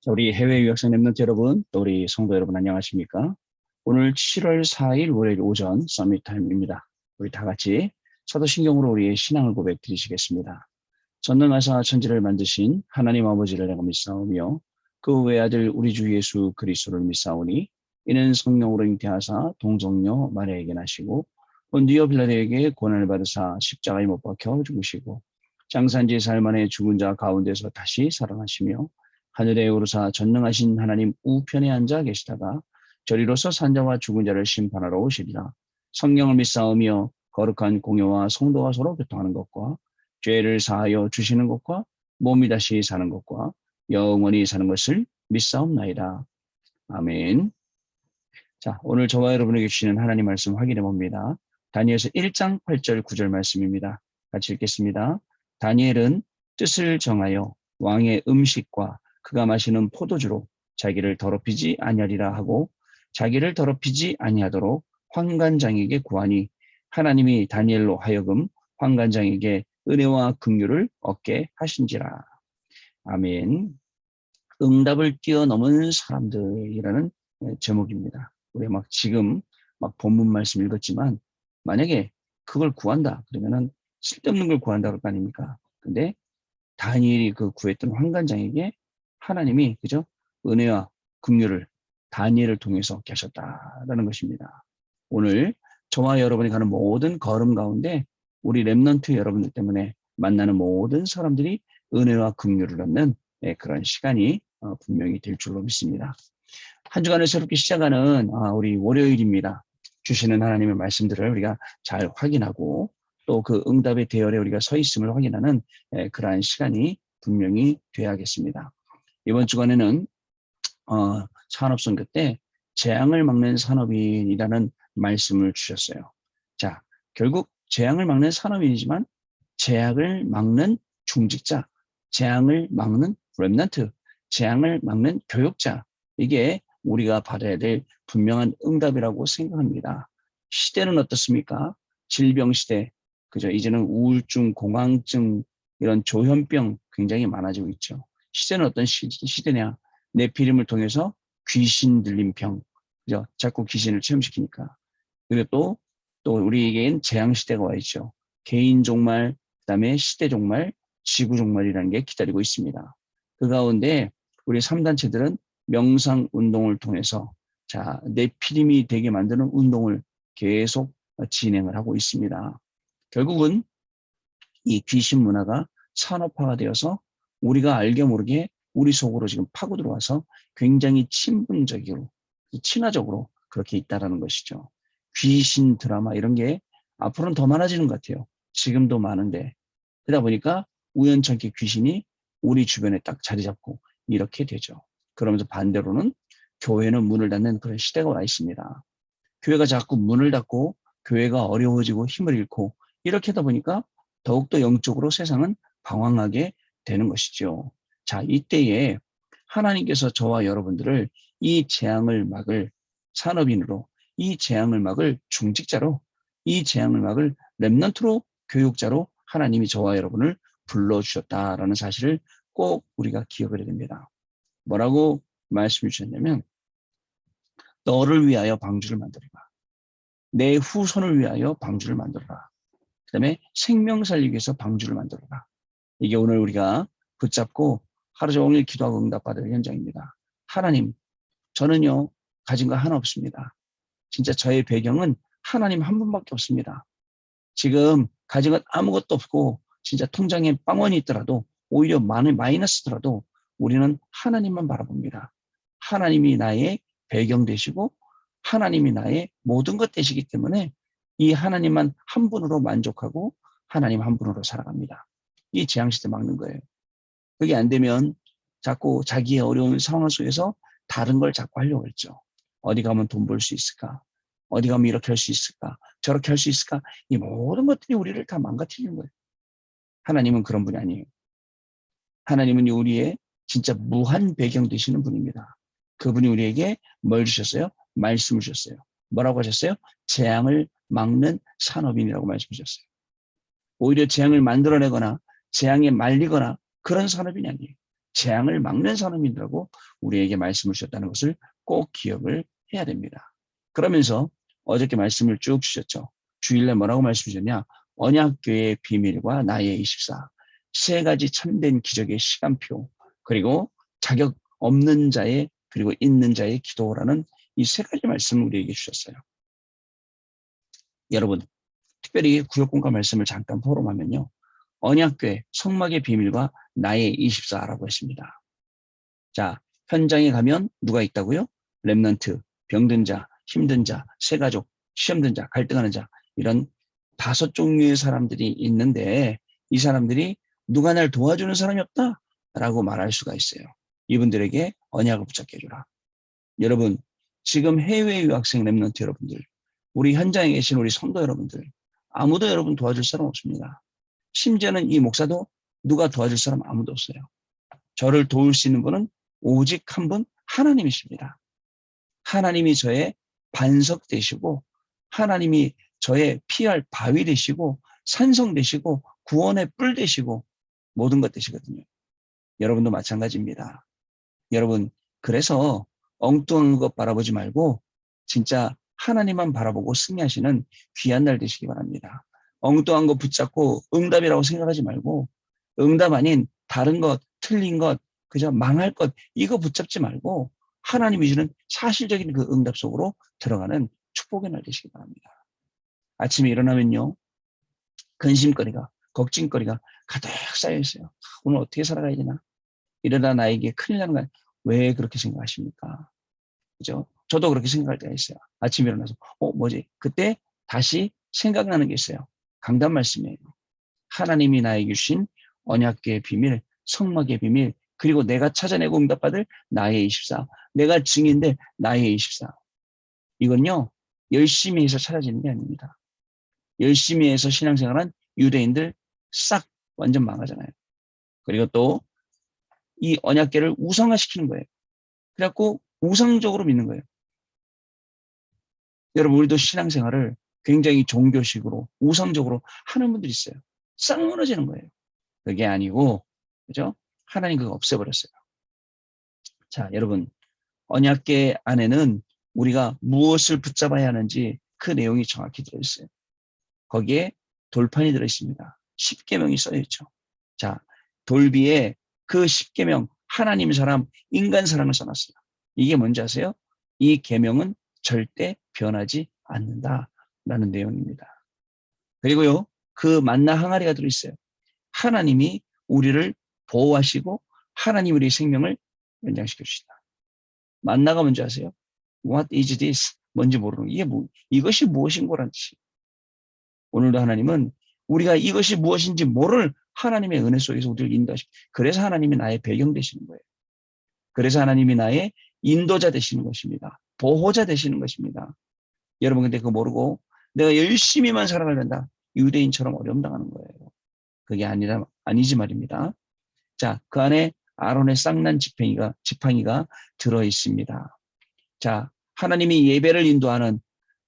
자, 우리 해외 유학생 랩런트 여러분, 또 우리 성도 여러분 안녕하십니까? 오늘 7월 4일 월요일 오전 서밋 타임입니다. 우리 다 같이 사도신경으로 우리의 신앙을 고백 드리시겠습니다. 전능하사 천지를 만드신 하나님 아버지를 내가 믿사오며 그 외아들 우리 주 예수 그리스도를 믿사오니 이는 성령으로 잉태하사 동정녀 마리아에게 나시고 본디오 빌라도에게 고난을 받으사 십자가에 못 박혀 죽으시고 장산지 살만에 죽은 자 가운데서 다시 살아나시며 하늘에 오르사 전능하신 하나님 우편에 앉아 계시다가 저리로서 산자와 죽은 자를 심판하러 오시리라. 성령을 믿사오며 거룩한 공효와 성도가 서로 교통하는 것과 죄를 사하여 주시는 것과 몸이 다시 사는 것과 영원히 사는 것을 믿사옵나이다. 아멘. 자, 오늘 저와 여러분에게 주시는 하나님 말씀 확인해 봅니다. 다니엘서 1장 8절 9절 말씀입니다. 같이 읽겠습니다. 다니엘은 뜻을 정하여 왕의 음식과 그가 마시는 포도주로 자기를 더럽히지 아니하리라 하고 자기를 더럽히지 아니하도록 환관장에게 구하니 하나님이 다니엘로 하여금 환관장에게 은혜와 긍휼을 얻게 하신지라. 아멘. 응답을 뛰어넘은 사람들이라는 제목입니다. 우리 지금 본문 말씀 읽었지만 만약에 그걸 구한다 그러면은 쓸데없는 걸 구한다 그럴 거 아닙니까? 근데 다니엘이 그 구했던 환관장에게 하나님이 그죠? 은혜와 긍휼을 다니엘을 통해서 계셨다라는 것입니다. 오늘 저와 여러분이 가는 모든 걸음 가운데 우리 랩넌트 여러분들 때문에 만나는 모든 사람들이 은혜와 긍휼을 얻는 그런 시간이 분명히 될 줄로 믿습니다. 한 주간을 새롭게 시작하는 우리 월요일입니다. 주시는 하나님의 말씀들을 우리가 잘 확인하고 또 그 응답의 대열에 우리가 서 있음을 확인하는 그러한 시간이 분명히 되어야겠습니다. 이번 주간에는 산업선교 때 재앙을 막는 산업인이라는 말씀을 주셨어요. 자, 결국 재앙을 막는 산업인이지만 재앙을 막는 중직자, 재앙을 막는 랩넌트, 재앙을 막는 교육자, 이게 우리가 받아야 될 분명한 응답이라고 생각합니다. 시대는 어떻습니까? 질병시대, 그죠? 이제는 우울증, 공황증, 이런 조현병 굉장히 많아지고 있죠. 시대는 어떤 시대냐? 네피림을 통해서 귀신 들린 병, 그죠? 자꾸 귀신을 체험시키니까. 그리고 또 우리에겐 재앙시대가 와 있죠. 개인 종말, 그다음에 시대 종말, 지구 종말이라는 게 기다리고 있습니다. 그 가운데 우리 3단체들은 명상 운동을 통해서 자, 네피림이 되게 만드는 운동을 계속 진행을 하고 있습니다. 결국은 이 귀신 문화가 산업화가 되어서 우리가 알게 모르게 우리 속으로 지금 파고 들어와서 굉장히 친분적으로, 친화적으로 그렇게 있다라는 것이죠. 귀신 드라마 이런 게 앞으로는 더 많아지는 것 같아요. 지금도 많은데. 그러다 보니까 우연찮게 귀신이 우리 주변에 딱 자리 잡고 이렇게 되죠. 그러면서 반대로는 교회는 문을 닫는 그런 시대가 와 있습니다. 교회가 자꾸 문을 닫고 교회가 어려워지고 힘을 잃고 이렇게 하다 보니까 더욱더 영적으로 세상은 방황하게 되는 것이죠. 자, 이때에 하나님께서 저와 여러분들을 이 재앙을 막을 산업인으로, 이 재앙을 막을 중직자로, 이 재앙을 막을 랩넌트로, 교육자로 하나님이 저와 여러분을 불러주셨다라는 사실을 꼭 우리가 기억을 해야 됩니다. 뭐라고 말씀해 주셨냐면 너를 위하여 방주를 만들어라. 내 후손을 위하여 방주를 만들어라. 그 다음에 생명 살리기 위해서 방주를 만들어라. 이게 오늘 우리가 붙잡고 하루 종일 기도하고 응답받을 현장입니다. 하나님, 저는요, 가진 거 하나 없습니다. 진짜 저의 배경은 하나님 한 분밖에 없습니다. 지금 가진 것 아무것도 없고 진짜 통장에 빵원이 있더라도 오히려 마이너스더라도 우리는 하나님만 바라봅니다. 하나님이 나의 배경 되시고 하나님이 나의 모든 것 되시기 때문에 이 하나님만 한 분으로 만족하고 하나님 한 분으로 살아갑니다. 이 재앙시대 막는 거예요. 그게 안 되면 자꾸 자기의 어려운 상황 속에서 다른 걸 자꾸 하려고 했죠. 어디 가면 돈 벌 수 있을까? 어디 가면 이렇게 할 수 있을까? 저렇게 할 수 있을까? 이 모든 것들이 우리를 다 망가뜨리는 거예요. 하나님은 그런 분이 아니에요. 하나님은 우리의 진짜 무한 배경 되시는 분입니다. 그분이 우리에게 뭘 주셨어요? 말씀을 주셨어요. 뭐라고 하셨어요? 재앙을 막는 산업인이라고 말씀하셨어요. 오히려 재앙을 만들어내거나 재앙에 말리거나 그런 산업인이 아니에요. 재앙을 막는 사람이라고 우리에게 말씀을 주셨다는 것을 꼭 기억을 해야 됩니다. 그러면서 어저께 말씀을 쭉 주셨죠. 주일날 뭐라고 말씀 주셨냐? 언약궤의 비밀과 나의 24, 세 가지 참된 기적의 시간표, 그리고 자격 없는 자의 그리고 있는 자의 기도라는 이 세 가지 말씀을 우리에게 주셨어요. 여러분, 특별히 구역공과 말씀을 잠깐 포럼하면요. 언약궤, 성막의 비밀과 나의 24라고 했습니다. 자, 현장에 가면 누가 있다고요? 렘넌트, 병든 자, 힘든 자, 새가족, 시험든 자, 갈등하는 자, 이런 5종류의 사람들이 있는데 이 사람들이 누가 날 도와주는 사람이 없다? 라고 말할 수가 있어요. 이분들에게 언약을 붙잡게 해주라. 여러분, 지금 해외 유학생 렘넌트 여러분들, 우리 현장에 계신 우리 성도 여러분들, 아무도 여러분 도와줄 사람 없습니다. 심지어는 이 목사도 누가 도와줄 사람 아무도 없어요. 저를 도울 수 있는 분은 오직 한 분, 하나님이십니다. 하나님이 저의 반석 되시고, 하나님이 저의 피할 바위 되시고, 산성 되시고, 구원의 뿔 되시고, 모든 것 되시거든요. 여러분도 마찬가지입니다. 여러분, 그래서 엉뚱한 것 바라보지 말고 진짜 하나님만 바라보고 승리하시는 귀한 날 되시기 바랍니다. 엉뚱한 거 붙잡고 응답이라고 생각하지 말고 응답 아닌 다른 것, 틀린 것, 그저 망할 것 이거 붙잡지 말고 하나님이 주는 사실적인 그 응답 속으로 들어가는 축복의 날 되시기 바랍니다. 아침에 일어나면요. 근심거리가, 걱정거리가 가득 쌓여 있어요. 오늘 어떻게 살아가야 되나? 이러다 나에게 큰일 나는 거야. 왜 그렇게 생각하십니까? 그죠? 저도 그렇게 생각할 때가 있어요. 아침에 일어나서, 뭐지? 그때 다시 생각나는 게 있어요. 강단 말씀이에요. 하나님이 나에게 주신 언약궤의 비밀, 성막의 비밀, 그리고 내가 찾아내고 응답받을 나의 24. 내가 증인데 나의 24. 이건요, 열심히 해서 찾아지는 게 아닙니다. 열심히 해서 신앙생활한 유대인들 싹 완전 망하잖아요. 그리고 또 이 언약궤를 우상화시키는 거예요. 그래갖고 우상적으로 믿는 거예요. 여러분, 우리도 신앙생활을 굉장히 종교식으로 우상적으로 하는 분들이 있어요. 싹 무너지는 거예요. 그게 아니고, 그죠? 하나님 그거 없애버렸어요. 자, 여러분, 언약궤 안에는 우리가 무엇을 붙잡아야 하는지 그 내용이 정확히 들어있어요. 거기에 돌판이 들어있습니다. 10계명이 써있죠. 자, 돌비에 그 10계명, 하나님 사람, 인간 사랑을 써놨어요. 이게 뭔지 아세요? 이 계명은 절대 변하지 않는다라는 내용입니다. 그리고요, 그 만나 항아리가 들어있어요. 하나님이 우리를 보호하시고 하나님 우리의 생명을 연장시켜 주시다. 만나가 뭔지 아세요? What is this? 뭔지 모르는 이게 이것이 무엇인 거란 뜻이에요. 오늘도 하나님은 우리가 이것이 무엇인지 모를 하나님의 은혜 속에서 우리를 인도하시고 그래서 하나님이 나의 배경 되시는 거예요. 그래서 하나님이 나의 인도자 되시는 것입니다. 보호자 되시는 것입니다. 여러분 근데 그거 모르고 내가 열심히만 살아가려다 유대인처럼 어려움 당하는 거예요. 그게 아니지 말입니다. 자, 그 안에 아론의 쌍난 지팡이가 들어있습니다. 자, 하나님이 예배를 인도하는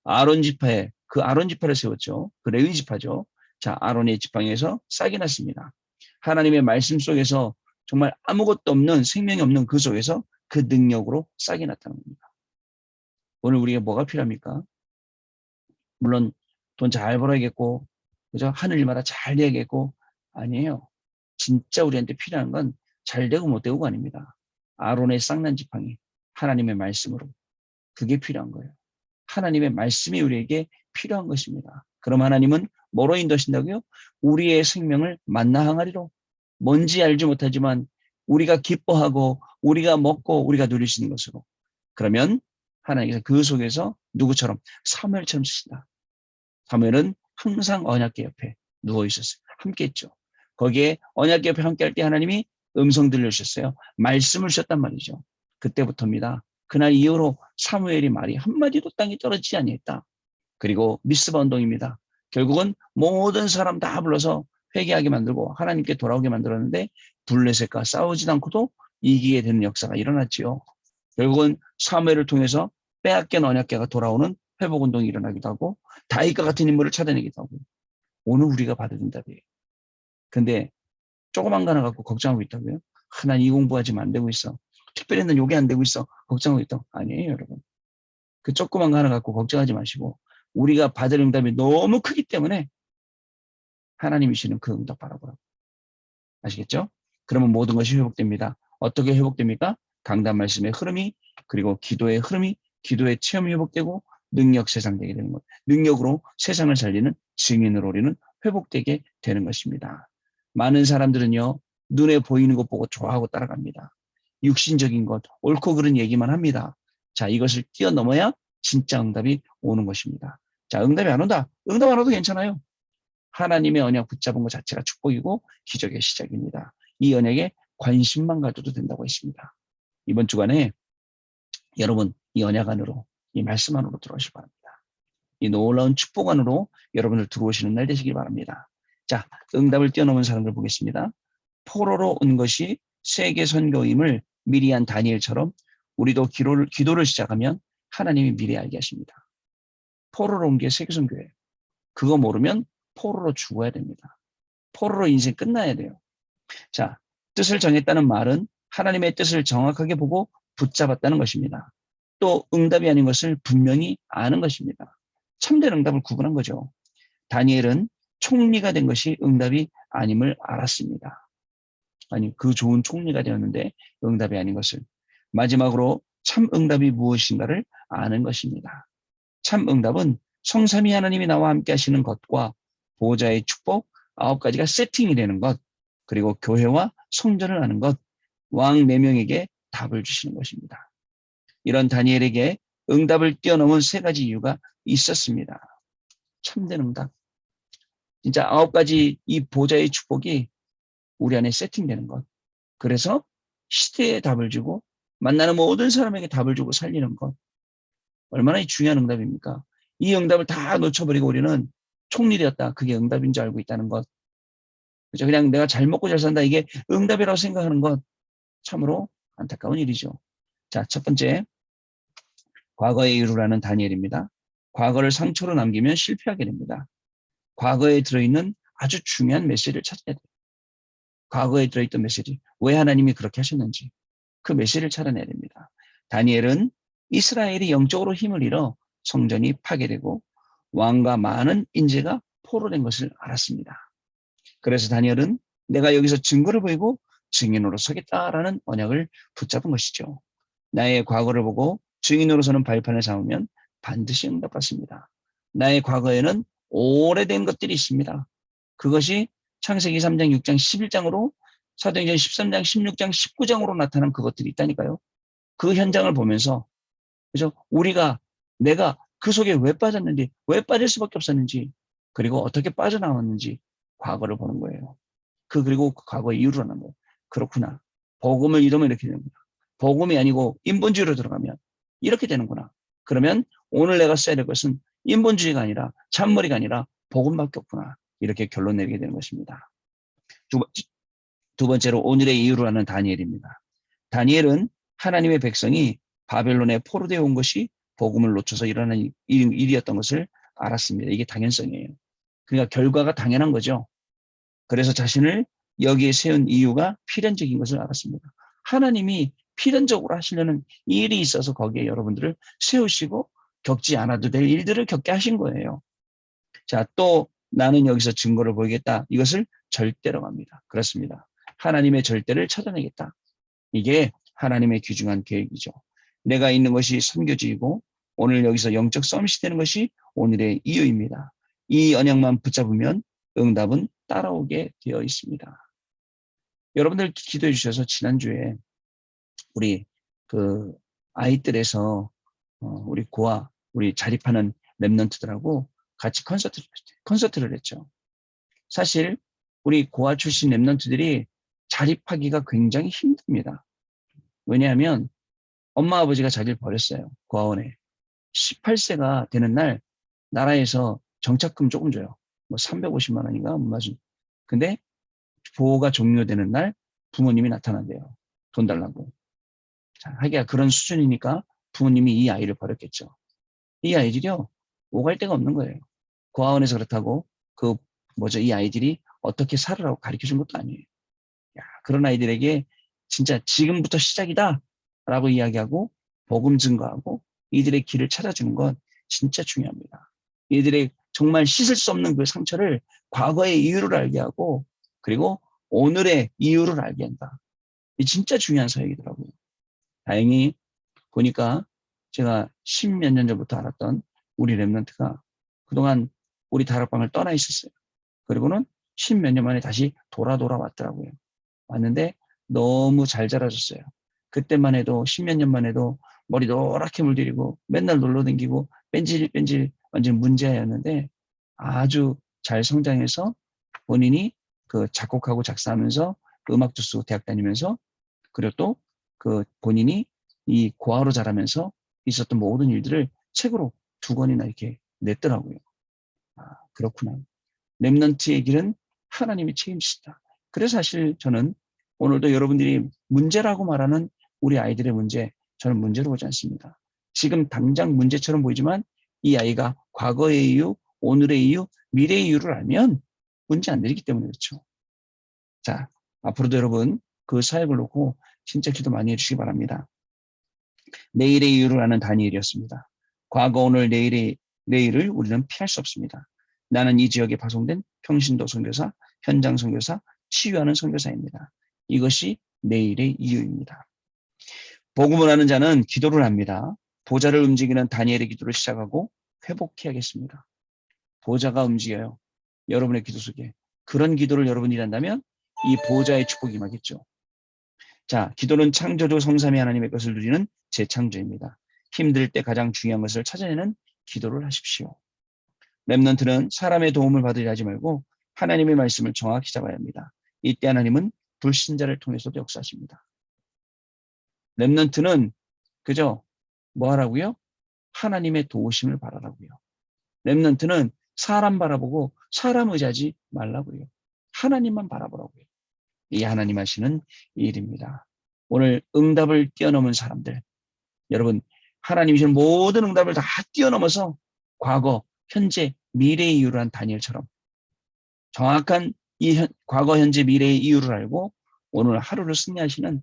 아론 지파에 그 아론 지파를 세웠죠. 그 레위 지파죠. 자, 아론의 지팡이에서 싹이 났습니다. 하나님의 말씀 속에서 정말 아무것도 없는 생명이 없는 그 속에서 그 능력으로 싹이 났다는 겁니다. 오늘 우리가 뭐가 필요합니까? 물론 돈 잘 벌어야겠고, 그죠? 하늘 일마다 잘 돼야겠고, 아니에요. 진짜 우리한테 필요한 건 잘 되고 못 되고가 아닙니다. 아론의 쌍난 지팡이, 하나님의 말씀으로. 그게 필요한 거예요. 하나님의 말씀이 우리에게 필요한 것입니다. 그럼 하나님은 뭐로 인도하신다고요? 우리의 생명을 만나 항아리로. 뭔지 알지 못하지만 우리가 기뻐하고 우리가 먹고 우리가 누릴 수 있는 것으로. 그러면 하나님께서 그 속에서 누구처럼? 사무엘처럼 쓰신다. 사무엘은 항상 언약궤 옆에 누워 있었어요. 함께 했죠. 거기에 언약궤 옆에 함께 할 때 하나님이 음성 들려주셨어요. 말씀을 주셨단 말이죠. 그때부터입니다. 그날 이후로 사무엘이 말이 한마디도 땅에 떨어지지 아니했다. 그리고 미스바 운동입니다. 결국은 모든 사람 다 불러서 회개하게 만들고 하나님께 돌아오게 만들었는데 블레셋과 싸우지 않고도 이기게 되는 역사가 일어났지요. 결국은 사무엘을 통해서 빼앗긴 언약궤가 돌아오는 회복운동이 일어나기도 하고 다윗과 같은 인물을 찾아내기도 하고 오늘 우리가 받은 응답이에요. 근데 조그만 거 하나 갖고 걱정하고 있다고요? 하나님 이 공부하지만 안 되고 있어. 특별히는 요게 안 되고 있어. 걱정하고 있다. 아니에요, 여러분. 그 조그만 거 하나 갖고 걱정하지 마시고 우리가 받을 응답이 너무 크기 때문에 하나님이 주시는 그 응답 바라보라고. 아시겠죠? 그러면 모든 것이 회복됩니다. 어떻게 회복됩니까? 강단 말씀의 흐름이 그리고 기도의 흐름이 기도의 체험이 회복되고 능력 세상되게 되는 것. 능력으로 세상을 살리는 증인으로 우리는 회복되게 되는 것입니다. 많은 사람들은요. 눈에 보이는 것 보고 좋아하고 따라갑니다. 육신적인 것, 옳고 그른 얘기만 합니다. 자, 이것을 뛰어넘어야 진짜 응답이 오는 것입니다. 자, 응답이 안 온다. 응답 안 와도 괜찮아요. 하나님의 언약 붙잡은 것 자체가 축복이고 기적의 시작입니다. 이 언약에 관심만 가져도 된다고 했습니다. 이번 주간에 여러분 이 언약 안으로 이 말씀 안으로 들어오시기 바랍니다. 이 놀라운 축복 안으로 여러분들 들어오시는 날 되시길 바랍니다. 자, 응답을 뛰어넘은 사람들 보겠습니다. 포로로 온 것이 세계 선교임을 미리 한 다니엘처럼 우리도 기도를 시작하면 하나님이 미리 알게 하십니다. 포로로 온 게 세계 선교예요. 그거 모르면 포로로 죽어야 됩니다. 포로로 인생 끝나야 돼요. 자, 뜻을 정했다는 말은 하나님의 뜻을 정확하게 보고 붙잡았다는 것입니다. 또 응답이 아닌 것을 분명히 아는 것입니다. 참된 응답을 구분한 거죠. 다니엘은 총리가 된 것이 응답이 아님을 알았습니다. 아니, 그 좋은 총리가 되었는데 응답이 아닌 것을. 마지막으로 참 응답이 무엇인가를 아는 것입니다. 참 응답은 성삼위 하나님이 나와 함께 하시는 것과 보호자의 축복 9가지가 세팅이 되는 것, 그리고 교회와 성전을 하는 것, 왕 4명에게 답을 주시는 것입니다. 이런 다니엘에게 응답을 뛰어넘은 3가지 이유가 있었습니다. 참된 응답. 진짜 9가지 이 보호자의 축복이 우리 안에 세팅되는 것. 그래서 시대에 답을 주고 만나는 모든 사람에게 답을 주고 살리는 것. 얼마나 중요한 응답입니까? 이 응답을 다 놓쳐버리고 우리는 총리되었다. 그게 응답인 줄 알고 있다는 것. 그죠? 그냥 내가 잘 먹고 잘 산다. 이게 응답이라고 생각하는 것. 참으로 안타까운 일이죠. 자, 첫 번째. 과거의 이루라는 다니엘입니다. 과거를 상처로 남기면 실패하게 됩니다. 과거에 들어있는 아주 중요한 메시지를 찾아야 돼요. 과거에 들어있던 메시지. 왜 하나님이 그렇게 하셨는지. 그 메시지를 찾아내야 됩니다. 다니엘은 이스라엘이 영적으로 힘을 잃어 성전이 파괴되고 왕과 많은 인재가 포로된 것을 알았습니다. 그래서 다니엘은 내가 여기서 증거를 보이고 증인으로 서겠다라는 언약을 붙잡은 것이죠. 나의 과거를 보고 증인으로서는 발판을 삼으면 반드시 응답받습니다. 나의 과거에는 오래된 것들이 있습니다. 그것이 창세기 3장, 6장, 11장으로 사도행전 13장, 16장, 19장으로 나타난 그것들이 있다니까요. 그 현장을 보면서 그죠? 내가 그 속에 왜 빠졌는지, 왜 빠질 수밖에 없었는지, 그리고 어떻게 빠져나왔는지 과거를 보는 거예요. 그리고 그 과거의 이유를 하는 거예요. 그렇구나. 복음을 잃으면 이렇게 되는구나. 복음이 아니고 인본주의로 들어가면 이렇게 되는구나. 그러면 오늘 내가 써야 될 것은 인본주의가 아니라 잔머리가 아니라 복음밖에 없구나. 이렇게 결론 내리게 되는 것입니다. 두 번째로 오늘의 이유로 하는 다니엘입니다. 다니엘은 하나님의 백성이 바벨론에 포로되어 온 것이 복음을 놓쳐서 일어난 일이었던 것을 알았습니다. 이게 당연성이에요. 그러니까 결과가 당연한 거죠. 그래서 자신을 여기에 세운 이유가 필연적인 것을 알았습니다. 하나님이 필연적으로 하시려는 일이 있어서 거기에 여러분들을 세우시고 겪지 않아도 될 일들을 겪게 하신 거예요. 자, 또 나는 여기서 증거를 보이겠다. 이것을 절대로 합니다. 그렇습니다. 하나님의 절대를 찾아내겠다. 이게 하나님의 귀중한 계획이죠. 내가 있는 것이 선교지이고 오늘 여기서 영적 서밋이 되는 것이 오늘의 이유입니다. 이 언약만 붙잡으면 응답은 따라오게 되어 있습니다. 여러분들 기도해 주셔서 지난주에 우리 그 아이들에서 우리 고아 우리 자립하는 랩런트들하고 같이 콘서트를 했죠. 사실 우리 고아 출신 랩런트들이 자립하기가 굉장히 힘듭니다. 왜냐하면 엄마 아버지가 자기를 버렸어요. 고아원에. 18세가 되는 날 나라에서 정착금 조금 줘요. 뭐 350만 원인가? 맞은. 근데 보호가 종료되는 날 부모님이 나타난대요. 돈 달라고. 자, 하기야 그런 수준이니까 부모님이 이 아이를 버렸겠죠. 이 아이들이요. 오갈 데가 없는 거예요. 고아원에서 그렇다고 이 아이들이 어떻게 살으라고 가르쳐 준 것도 아니에요. 야, 그런 아이들에게 진짜 지금부터 시작이다 라고 이야기하고 복음 증거하고 이들의 길을 찾아주는 건 진짜 중요합니다. 이들의 정말 씻을 수 없는 그 상처를 과거의 이유를 알게 하고 그리고 오늘의 이유를 알게 한다. 이 진짜 중요한 사역이더라고요. 다행히 보니까 제가 십몇 년 전부터 알았던 우리 랩런트가 그동안 우리 다락방을 떠나 있었어요. 그리고는 십몇 년 만에 다시 돌아왔더라고요. 왔는데 너무 잘 자라줬어요. 그때만 해도 십몇 년만 해도 머리 노랗게 물들이고 맨날 놀러 다니고 뺀질뺀질 완전 문제였는데 아주 잘 성장해서 본인이 그 작곡하고 작사하면서 음악도 쓰고 대학 다니면서 그리고 또 그 본인이 이 고아로 자라면서 있었던 모든 일들을 책으로 2권이나 이렇게 냈더라고요. 아, 그렇구나. 렘넌트의 길은 하나님이 책임지시다. 그래서 사실 저는 오늘도 여러분들이 문제라고 말하는 우리 아이들의 문제, 저는 문제로 보지 않습니다. 지금 당장 문제처럼 보이지만 이 아이가 과거의 이유, 오늘의 이유, 미래의 이유를 알면 문제 안 되기 때문에 그렇죠. 자, 앞으로도 여러분 그 사역을 놓고 진짜 기도 많이 해주시기 바랍니다. 내일의 이유를 아는 다니엘이었습니다. 과거, 오늘, 내일을 우리는 피할 수 없습니다. 나는 이 지역에 파송된 평신도 선교사, 현장 선교사, 치유하는 선교사입니다. 이것이 내일의 이유입니다. 복음을 아는 자는 기도를 합니다. 보좌를 움직이는 다니엘의 기도를 시작하고 회복해야겠습니다. 보좌가 움직여요. 여러분의 기도 속에. 그런 기도를 여러분이 한다면 이 보좌의 축복이 임하겠죠. 자, 기도는 창조주 성삼위 하나님의 것을 누리는 재창조입니다. 힘들 때 가장 중요한 것을 찾아내는 기도를 하십시오. 렘넌트는 사람의 도움을 받으려 하지 말고 하나님의 말씀을 정확히 잡아야 합니다. 이때 하나님은 불신자를 통해서도 역사하십니다. 렘넌트는 그저 뭐 하라고요? 하나님의 도우심을 바라라고요. 렘넌트는 사람 바라보고 사람 의지하지 말라고요. 하나님만 바라보라고요. 이 하나님 하시는 일입니다. 오늘 응답을 뛰어넘은 사람들, 여러분 하나님이 주는 모든 응답을 다 뛰어넘어서 과거, 현재, 미래의 이유를 한 다니엘처럼 정확한 이 과거, 현재, 미래의 이유를 알고 오늘 하루를 승리하시는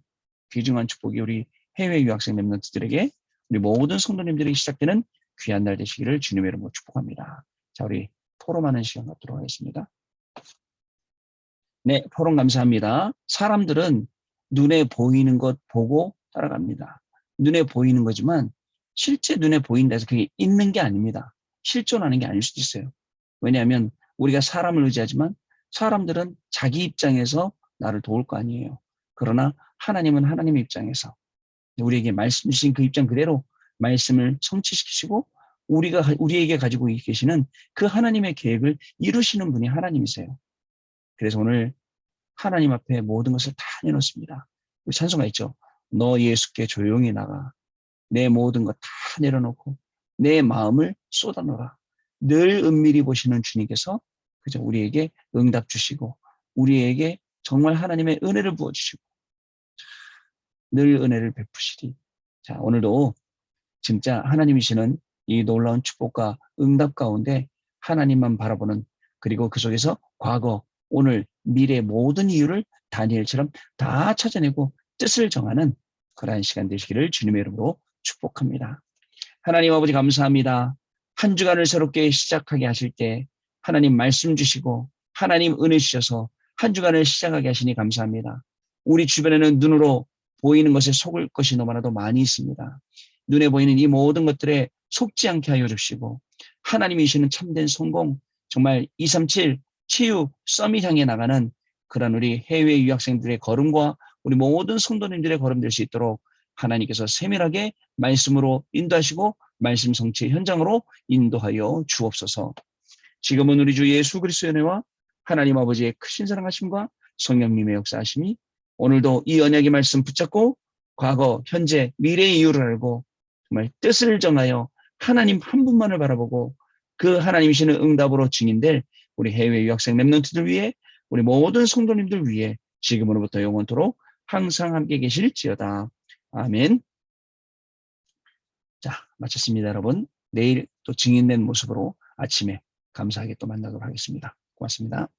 귀중한 축복이 우리 해외 유학생 랩런트들에게 우리 모든 성도님들에게 시작되는 귀한 날 되시기를 주님의 이름으로 축복합니다. 자, 우리 포럼하는 시간 갖도록 하겠습니다. 네, 포럼 감사합니다. 사람들은 눈에 보이는 것 보고 따라갑니다. 눈에 보이는 거지만 실제 눈에 보인다 해서 그게 있는 게 아닙니다. 실존하는 게 아닐 수도 있어요. 왜냐하면 우리가 사람을 의지하지만 사람들은 자기 입장에서 나를 도울 거 아니에요. 그러나 하나님은 하나님의 입장에서 우리에게 말씀 주신 그 입장 그대로 말씀을 성취시키시고 우리에게 가지고 계시는 그 하나님의 계획을 이루시는 분이 하나님이세요. 그래서 오늘 하나님 앞에 모든 것을 다 내놓습니다. 우리 찬송가 있죠. 너 예수께 조용히 나가 내 모든 것 다 내려놓고 내 마음을 쏟아놓으라. 늘 은밀히 보시는 주님께서 그저 우리에게 응답 주시고 우리에게 정말 하나님의 은혜를 부어주시고 늘 은혜를 베푸시리. 자, 오늘도 진짜 하나님이시는 이 놀라운 축복과 응답 가운데 하나님만 바라보는 그리고 그 속에서 과거, 오늘, 미래 모든 이유를 다니엘처럼 다 찾아내고 뜻을 정하는 그러한 시간 되시기를 주님의 이름으로 축복합니다. 하나님 아버지 감사합니다. 한 주간을 새롭게 시작하게 하실 때 하나님 말씀 주시고 하나님 은혜 주셔서 한 주간을 시작하게 하시니 감사합니다. 우리 주변에는 눈으로 보이는 것에 속을 것이 너무나도 많이 있습니다. 눈에 보이는 이 모든 것들에 속지 않게 하여 주시고 하나님이 주시는 참된 성공 정말 237 치유 서밋 향해 나가는 그런 우리 해외 유학생들의 걸음과 우리 모든 성도님들의 걸음 될 수 있도록 하나님께서 세밀하게 말씀으로 인도하시고 말씀 성취 현장으로 인도하여 주옵소서. 지금은 우리 주 예수 그리스도의 은혜와 하나님 아버지의 크신 사랑하심과 성령님의 역사하심이 오늘도 이 언약의 말씀 붙잡고 과거, 현재, 미래의 이유를 알고 정말 뜻을 정하여 하나님 한 분만을 바라보고 그 하나님이시는 응답으로 증인될 우리 해외 유학생 랩런트들 위해 우리 모든 성도님들 위해 지금으로부터 영원토록 항상 함께 계실지어다. 아멘. 자, 마쳤습니다, 여러분. 내일 또 증인된 모습으로 아침에 감사하게 또 만나도록 하겠습니다. 고맙습니다.